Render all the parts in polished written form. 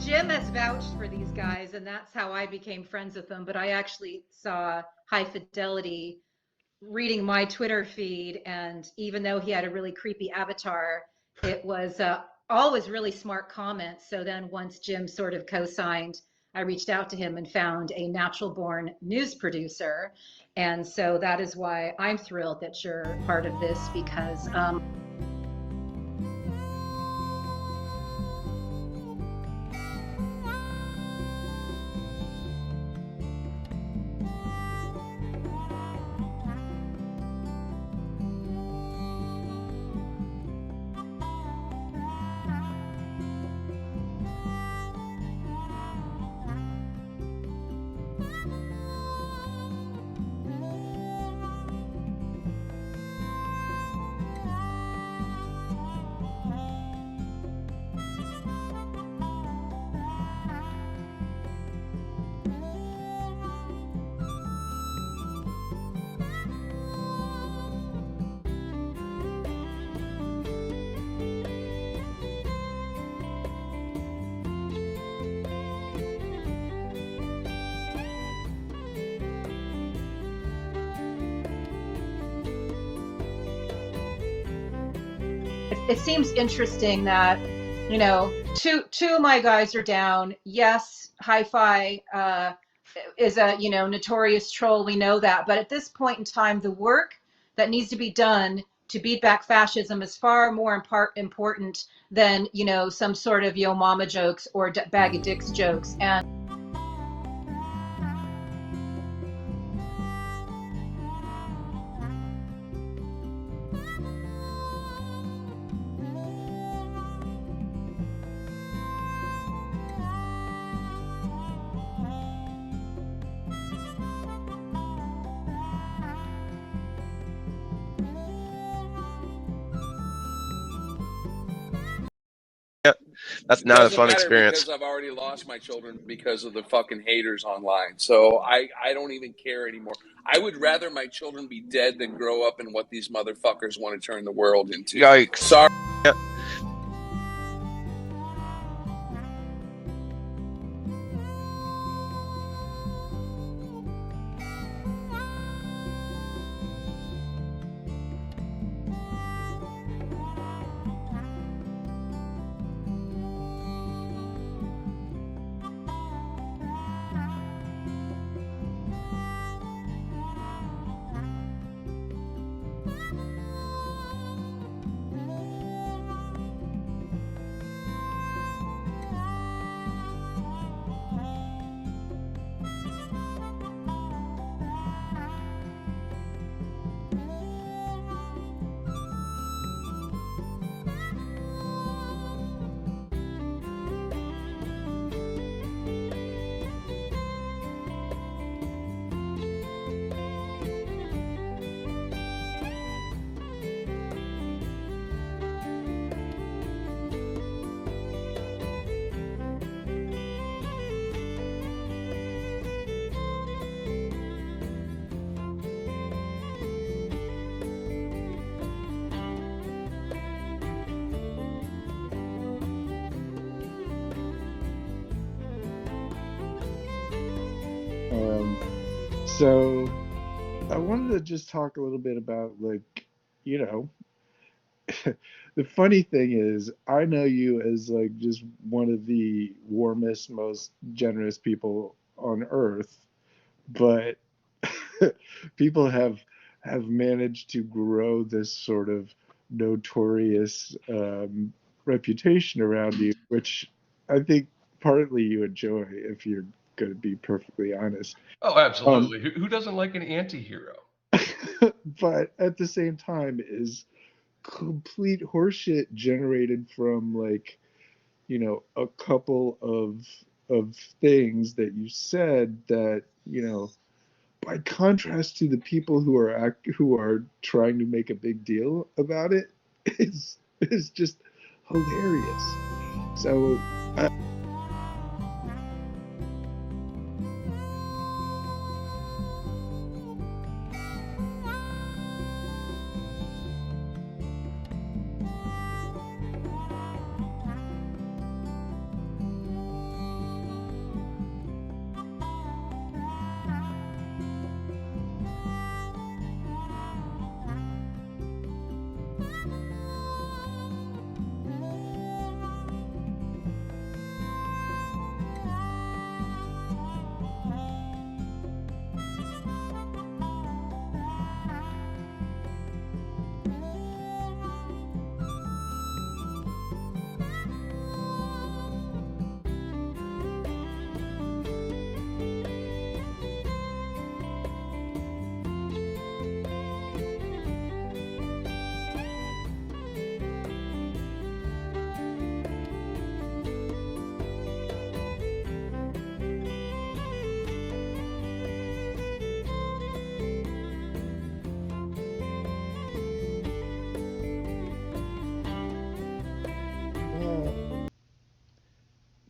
Jim has vouched for these guys, and that's how I became friends with them. But I actually saw High Fidelity reading my Twitter feed, and even though he had a really creepy avatar, it was always really smart comments. So then once Jim sort of co-signed, I reached out to him and found a natural born news producer. And so that is why I'm thrilled that you're part of this, because it seems interesting that, you know, two of my guys are down. Yes, Hi-Fi is a, you know, notorious troll. We know that. But at this point in time, the work that needs to be done to beat back fascism is far more important than, you know, some sort of yo mama jokes or bag of dicks jokes. And That's not a fun experience. Because I've already lost my children because of the fucking haters online. So I don't even care anymore. I would rather my children be dead than grow up in what these motherfuckers want to turn the world into. Yikes. Sorry. So I wanted to just talk a little bit about, like, you know, the funny thing is, I know you as like just one of the warmest, most generous people on earth, but people have managed to grow this sort of notorious reputation around you, which I think partly you enjoy, if you're going to be perfectly honest. Oh, absolutely. Who doesn't like an anti-hero? But at the same time is complete horseshit generated from, like, you know, a couple of things that you said that, you know, by contrast to the people who are trying to make a big deal about it, is just hilarious. So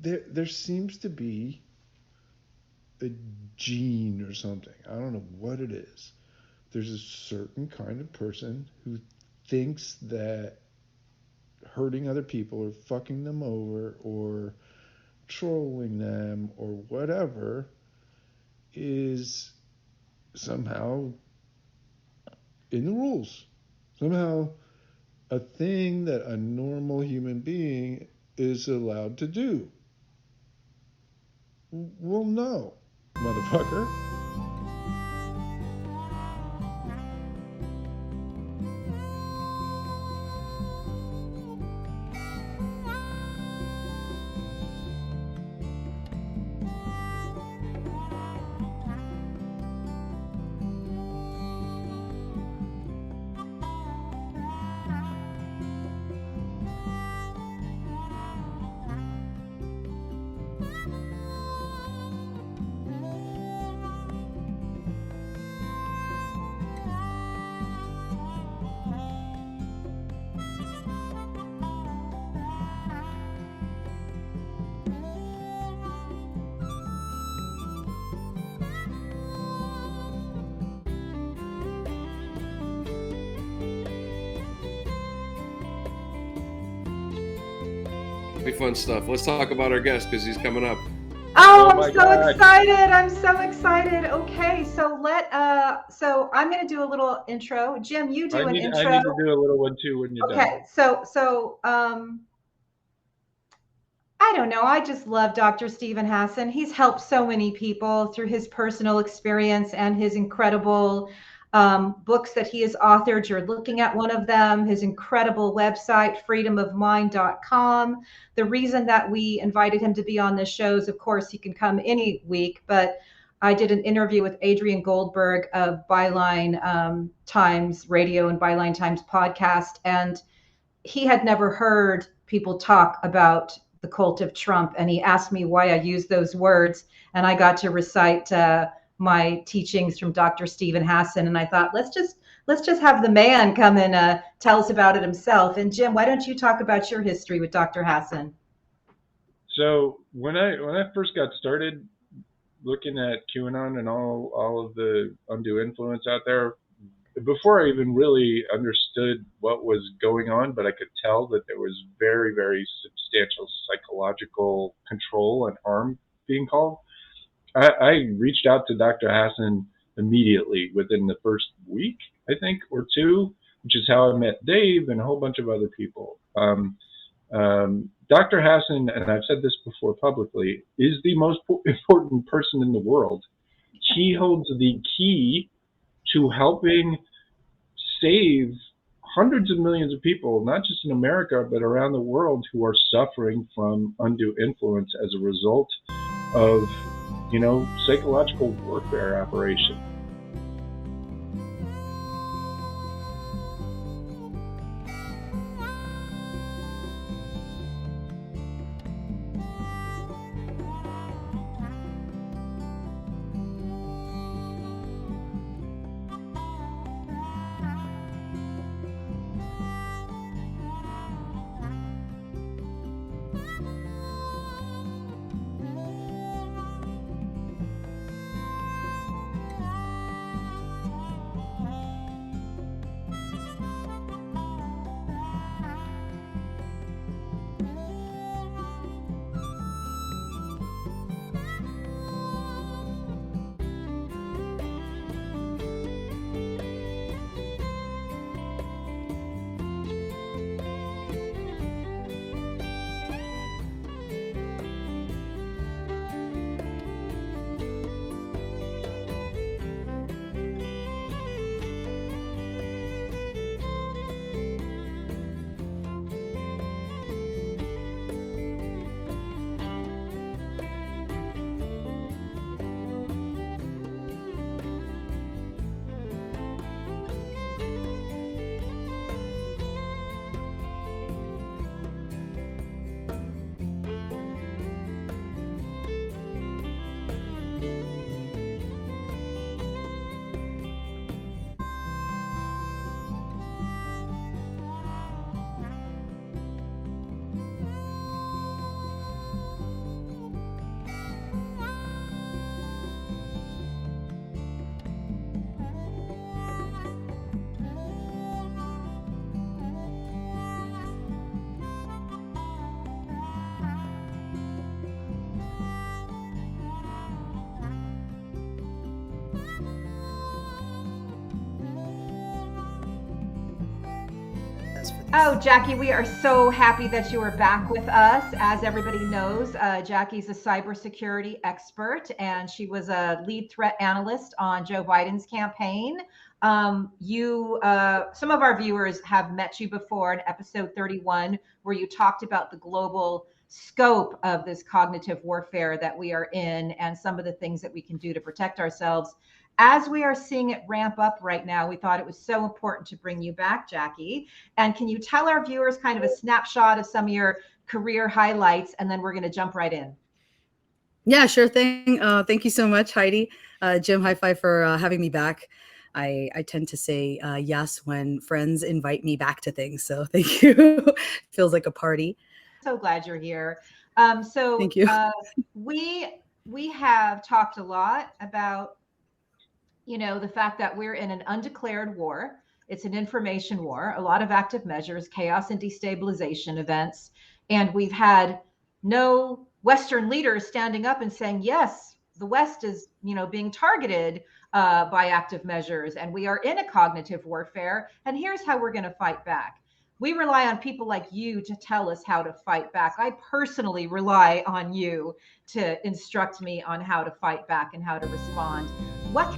there seems to be a gene or something. I don't know what it is. There's a certain kind of person who thinks that hurting other people or fucking them over or trolling them or whatever is somehow in the rules. Somehow a thing that a normal human being is allowed to do. Well, no, motherfucker. Fun stuff. Let's talk about our guest because he's coming up. Oh, I'm so excited. I'm so excited. Okay, so so I'm going to do a little intro. Jim, you do an intro. I need to do a little one too when you're done. Okay, so I don't know. I just love Dr. Stephen Hassan. He's helped so many people through his personal experience and his incredible books that he has authored. You're looking at one of them, his incredible website, freedomofmind.com. The reason that we invited him to be on this show is, of course, he can come any week, but I did an interview with Adrian Goldberg of Byline Times Radio and Byline Times podcast, and he had never heard people talk about the cult of Trump, and he asked me why I use those words, and I got to recite my teachings from Dr. Stephen Hassan, and I thought, let's just have the man come and tell us about it himself. And Jim, why don't you talk about your history with Dr. Hassan? So when I first got started looking at QAnon and all of the undue influence out there, before I even really understood what was going on, but I could tell that there was very, very substantial psychological control and harm being caused, I reached out to Dr. Hassan immediately within the first week, I think, or two, which is how I met Dave and a whole bunch of other people. Dr. Hassan, and I've said this before publicly, is the most important person in the world. He holds the key to helping save hundreds of millions of people, not just in America, but around the world, who are suffering from undue influence as a result of, psychological warfare operation. Oh, Jackie, we are so happy that you are back with us. As everybody knows, Jackie's a cybersecurity expert, and she was a lead threat analyst on Joe Biden's campaign. Some of our viewers have met you before in episode 31, where you talked about the global scope of this cognitive warfare that we are in and some of the things that we can do to protect ourselves. As we are seeing it ramp up right now, we thought it was so important to bring you back, Jackie. And can you tell our viewers kind of a snapshot of some of your career highlights, and then we're going to jump right in. Yeah, sure thing. Thank you so much, Heidi. Jim, high five for having me back. I tend to say yes when friends invite me back to things. So thank you. Feels like a party. So glad you're here. Thank you. We have talked a lot about, the fact that we're in an undeclared war. It's an information war, a lot of active measures, chaos and destabilization events. And we've had no Western leaders standing up and saying, yes, the West is, being targeted by active measures, and we are in a cognitive warfare. And here's how we're going to fight back. We rely on people like you to tell us how to fight back. I personally rely on you to instruct me on how to fight back and how to respond. What